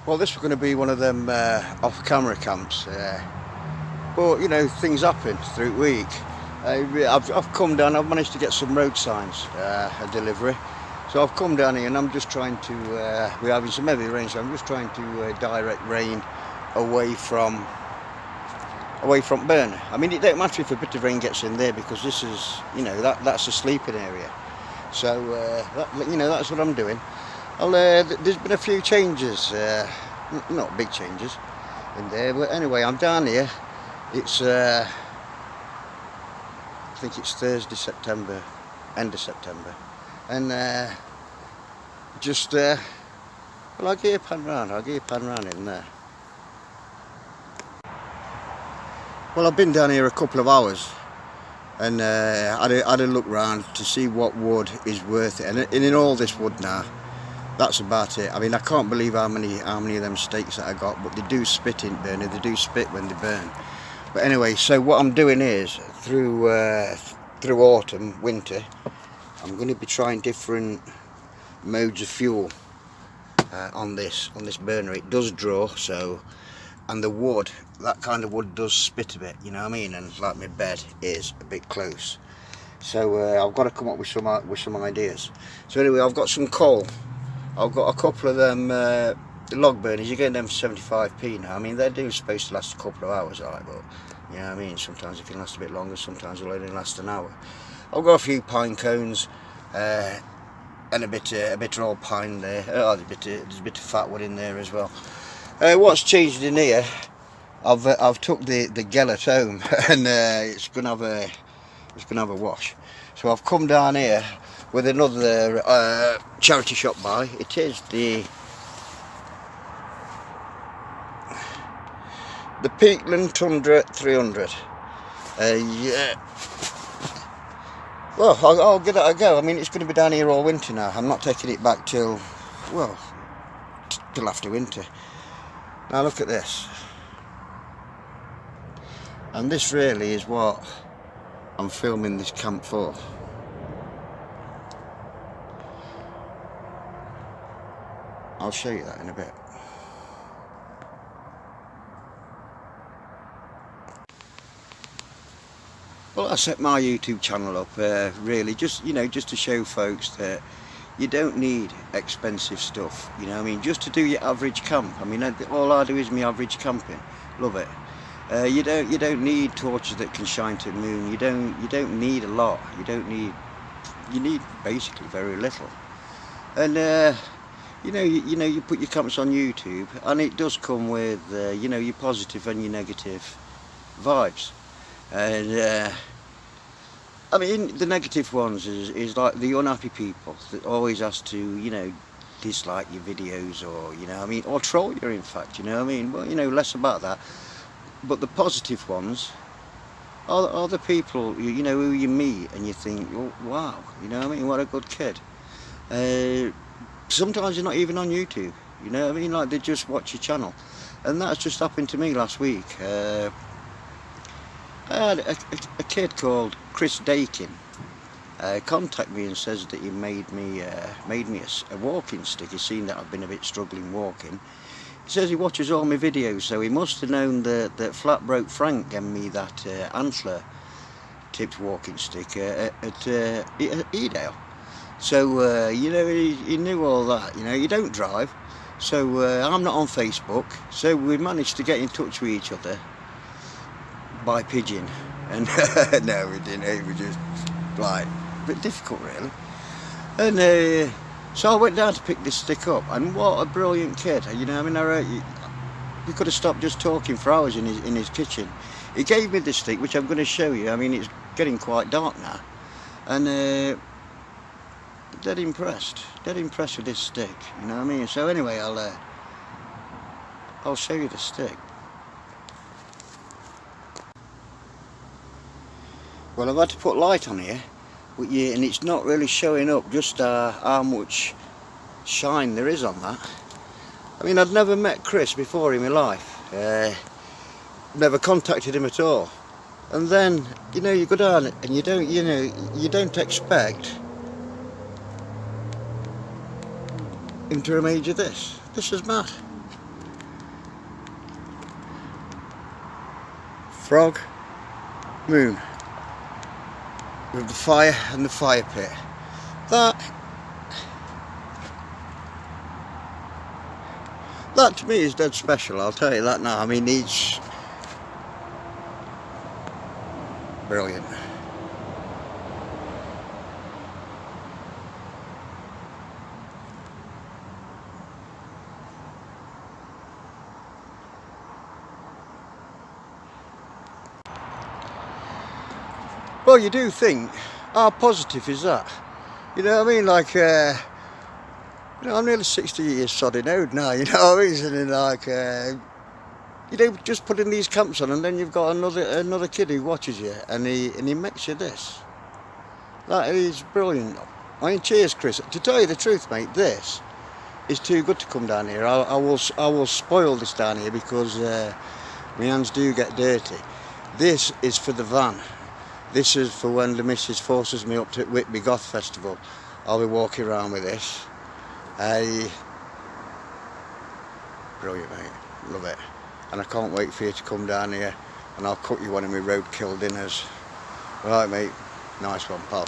Well, this was going to be one of them off-camera camps, but you know, things happen through the week. I've come down, I've managed to get some road signs, a delivery. So I've come down here and I'm just trying to, we're having some heavy rain, so I'm just trying to direct rain away from burner. I mean, it don't matter if a bit of rain gets in there, because this is, you know, that's a sleeping area. So, you know, that's what I'm doing. There's been a few changes, not big changes in there, but anyway, I'm down here. It's, I think it's Thursday, September, end of September, and well, I'll give you a pan round, in there. Well, I've been down here a couple of hours, and had a look round to see what wood is worth it, and in all this wood now, that's about it. I mean, I can't believe how many of them stakes that I got, but they do spit in burner, they do spit when they burn. But anyway, so what I'm doing is, through autumn, winter, I'm going to be trying different modes of fuel on this burner. It does draw, so, and the wood, that kind of wood does spit a bit, you know what I mean, and like my bed is a bit close. So I've got to come up with some ideas. So anyway, I've got some coal. I've got a couple of them log burners. You're getting them for 75p now. I mean, they're supposed to last a couple of hours, right? But you know what I mean, sometimes it can last a bit longer, sometimes it'll only last an hour. I've got a few pine cones and a bit of old pine there. There's a bit of fat wood in there as well. What's changed in here? I've took the gellet home, and it's gonna have a wash. So I've come down here with another charity shop buy. It is the Peakland Tundra 300. Yeah. Well, I'll give that a go. I mean, it's going to be down here all winter now. I'm not taking it back till, well, till after winter. Now look at this. And this really is what I'm filming this camp for. I'll show you that in a bit. Well, I set my YouTube channel up really just, you know, just to show folks that you don't need expensive stuff, you know what I mean, just to do your average camp. I mean, all I do is my average camping. Love it. You don't need torches that can shine to the moon. You don't need a lot. You need basically very little. And you know, you put your camps on YouTube, and it does come with you know, your positive and your negative vibes. And I mean, the negative ones is like the unhappy people that always has to, you know, dislike your videos, or, you know what I mean, or troll you, in fact, you know what I mean. Well, you know, less about that. But the positive ones are the people, you know, who you meet and you think, oh, wow, you know what I mean, what a good kid. Sometimes they're not even on YouTube, you know what I mean, like they just watch your channel. And that's just happened to me last week. I had a kid called Chris Dakin contact me and says that he made me a walking stick. He's seen that I've been a bit struggling walking. He says he watches all my videos, so he must have known that Flatbroke Frank gave me that antler tipped walking stick at Edale. So you know, he knew all that. You know, you don't drive, so I'm not on Facebook, so we managed to get in touch with each other by pigeon. And no, we didn't. It was just like a bit difficult, really. And so I went down to pick this stick up, and what a brilliant kid. You know, I mean, we could have stopped just talking for hours in his kitchen. He gave me this stick, which I'm going to show you. I mean, it's getting quite dark now, and dead impressed with this stick. You know what I mean? So anyway, I'll show you the stick. Well, I've had to put light on here, but yeah, and it's not really showing up just how much shine there is on that. I mean, I'd never met Chris before in my life, never contacted him at all, and then, you know, you go down and you don't expect him to remind you this. This is mad. Frogmoon with the fire and the fire pit. That to me is dead special, I'll tell you that now. I mean, he's brilliant. Well, you do think, how positive is that? You know what I mean? Like, you know, I'm nearly 60 years sodding out now, you know what I mean? And like, you know, just putting these camps on, and then you've got another kid who watches you, and he makes you this. That is brilliant. I mean, cheers, Chris. To tell you the truth, mate, this is too good to come down here. I will spoil this down here because my hands do get dirty. This is for the van. This is for when the missus forces me up to Whitby Goth Festival. I'll be walking around with this. Brilliant, mate. Love it. And I can't wait for you to come down here, and I'll cook you one of my roadkill dinners. Right, mate. Nice one, pal.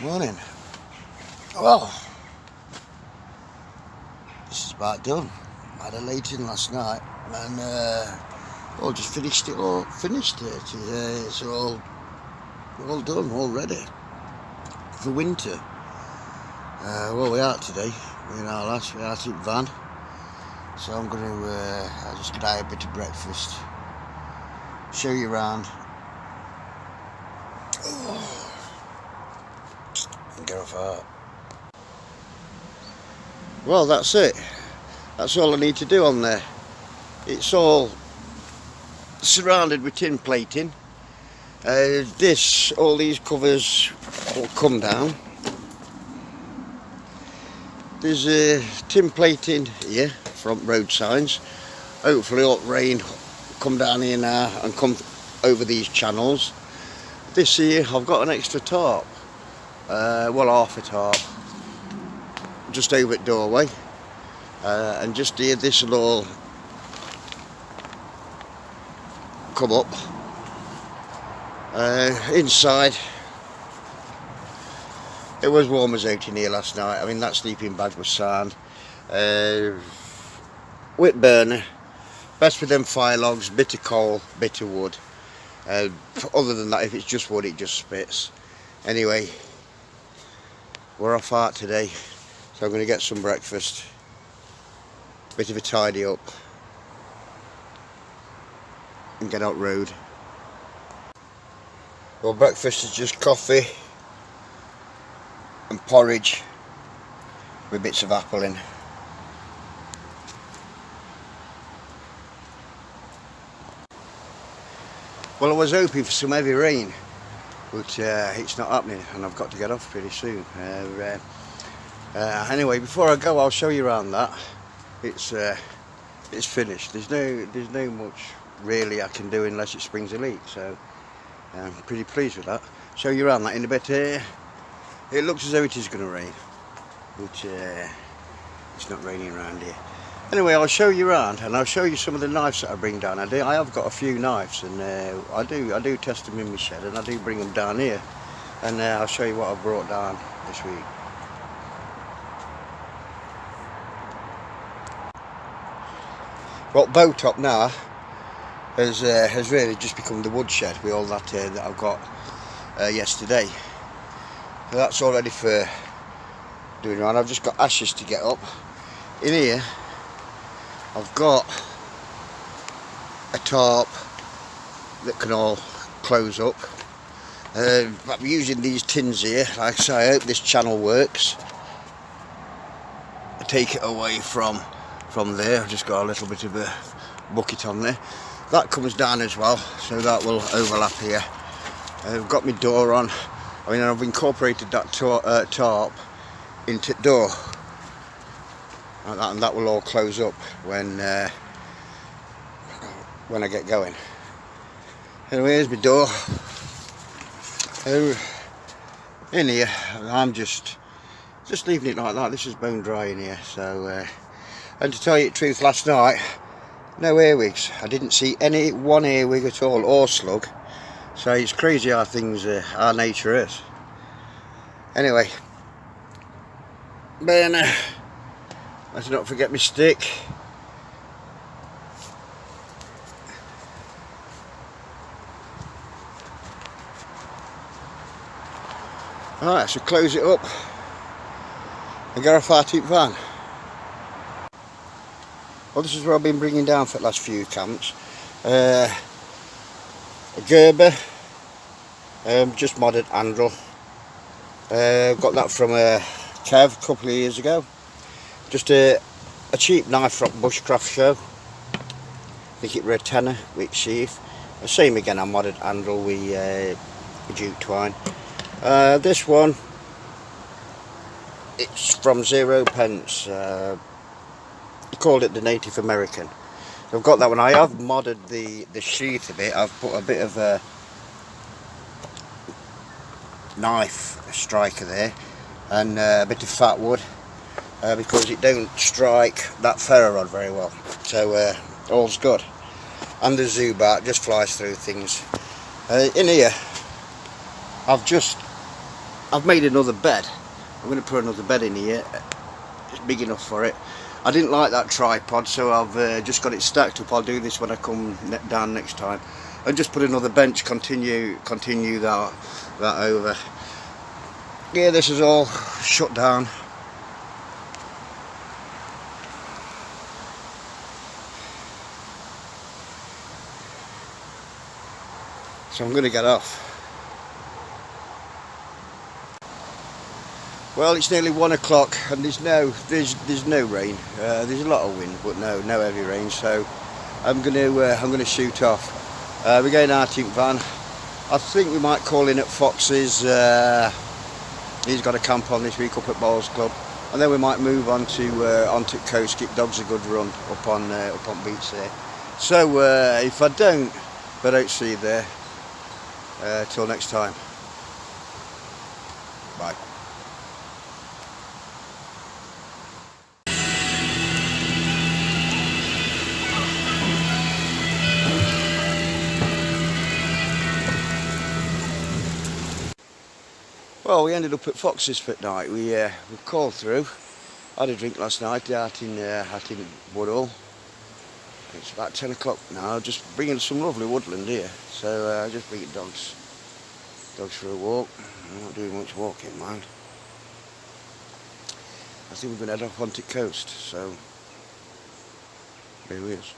Morning. Well, this is about done. I had a late in last night, and well, just finished it. It's all done, all ready for winter. Well, we're out today. We're out in van. So I'm going to I'll just have a bit of breakfast, show you around, and get off out. Well, that's it. That's all I need to do on there. It's all surrounded with tin plating. All these covers will come down. There's tin plating here, front road signs. Hopefully all rain will come down here now and come over these channels. This here, I've got an extra tarp. Well, half a tarp. Just over at doorway. and just hear this will all come up. Inside, it was warm as out in here last night. I mean, that sleeping bag was sound. Wick burner, best for them fire logs, bit of coal, bit of wood. Other than that, if it's just wood, it just spits. Anyway, we're off out today, so I'm going to get some breakfast, bit of a tidy up, and get out road. Well, breakfast is just coffee and porridge with bits of apple in. Well, I was hoping for some heavy rain, but it's not happening, and I've got to get off pretty soon. Anyway, before I go, I'll show you around that. It's finished. There's no much really I can do unless it springs a leak, so I'm pretty pleased with that. Show you around that in a bit. It looks as though it is going to rain, but it's not raining around here. Anyway, I'll show you around, and I'll show you some of the knives that I bring down. I have got a few knives, and I do test them in my shed, and I do bring them down here, and I'll show you what I brought down this week. Well, Bowtop now has really just become the woodshed with all that that I've got yesterday. So that's all ready for doing around. I've just got ashes to get up. In here, I've got a tarp that can all close up. I'm using these tins here. Like I say, I hope this channel works. I take it away from there. I've just got a little bit of a bucket on there. That comes down as well, so that will overlap here. I've got my door on. I mean, I've incorporated that tarp into the door. And that will all close up when I get going. Anyway, here's my door. In here, I'm just leaving it like that. This is bone dry in here. So, and to tell you the truth, last night, no earwigs. I didn't see one earwig at all, or slug. So it's crazy how things, our nature is. Anyway, burner. Let's not forget my stick. Alright, so close it up and get off our tip van. Well, this is what I've been bringing down for the last few camps. A Gerber, just modded handle. Got that from Kev a couple of years ago. Just a cheap knife from Bushcraft show. I think it were a tenner with sheath. The same again, I modded handle with jute twine. This one, it's from 0 pence. I called it the Native American. So I've got that one. I have modded the sheath a bit. I've put a bit of a knife striker there, and a bit of fat wood. Because it don't strike that ferro rod very well, so all's good. And the Zubat just flies through things. In here, I've made another bed. I'm going to put another bed in here. It's big enough for it. I didn't like that tripod, so I've just got it stacked up. I'll do this when I come down next time, and just put another bench. Continue that over. Yeah, this is all shut down. So I'm going to get off. Well, it's nearly 1 o'clock and there's no rain. There's a lot of wind, but no heavy rain. So I'm going to shoot off. We're going our tip van. I think we might call in at Fox's. He's got a camp on this week up at Bowls Club, and then we might move on to Coast. Give dogs a good run up on beach there. So if I don't see you there. Till next time. Bye. Well, we ended up at Fox's for night. We called through. I had a drink last night out in Woodall. It's about 10 o'clock now. Just bringing some lovely woodland here. So just bringing dogs for a walk. I'm not doing much walking, mind. I think we're going to head off onto the coast. So here he is.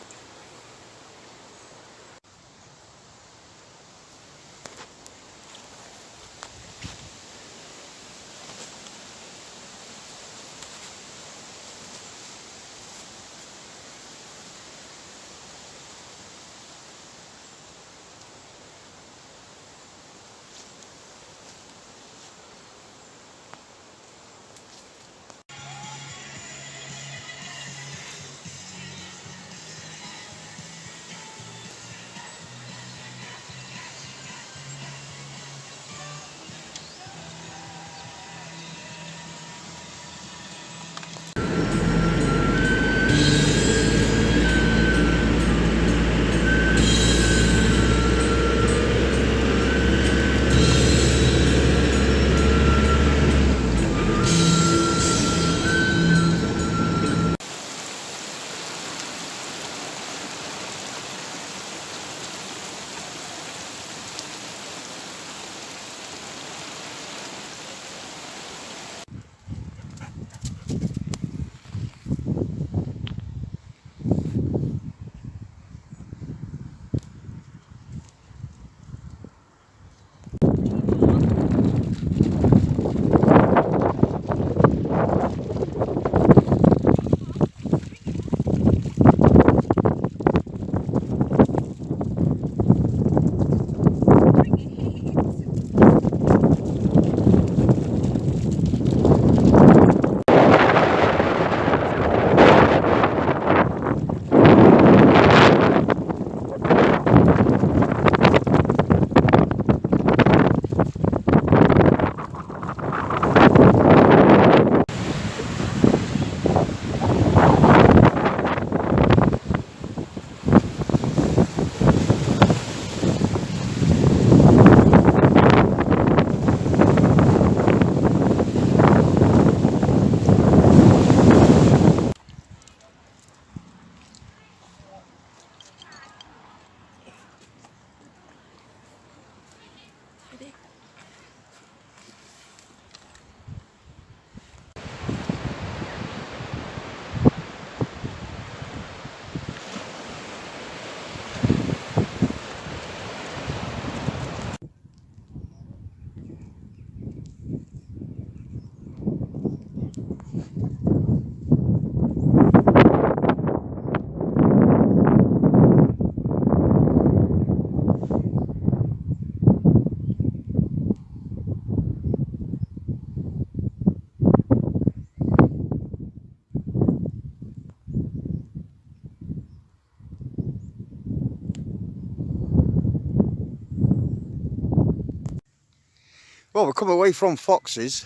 Well, we've come away from Fox's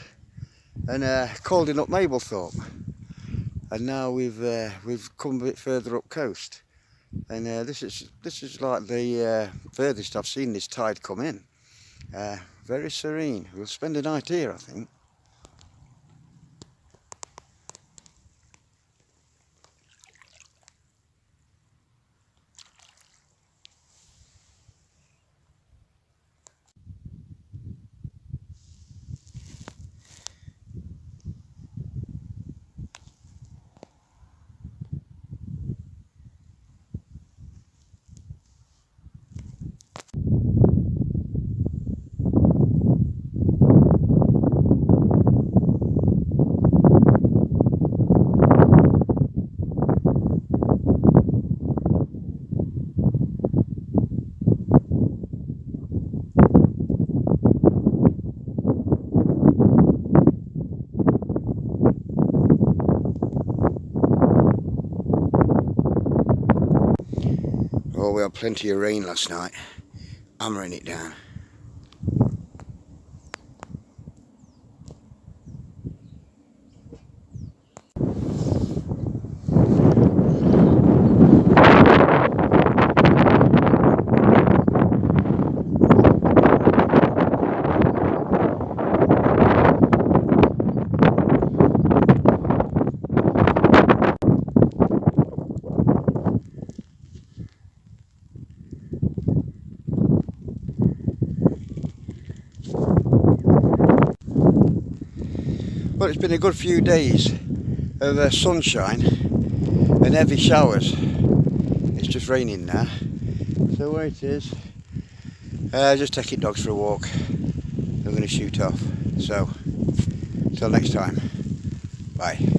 and called in up Mablethorpe, and now we've come a bit further up coast, and this is like the furthest I've seen this tide come in. Very serene. We'll spend a night here, I think. Oh, we had plenty of rain last night, hammering it down. Well, it's been a good few days of sunshine and heavy showers. It's just raining now. So where it is, just taking dogs for a walk. I'm going to shoot off. So, till next time, bye.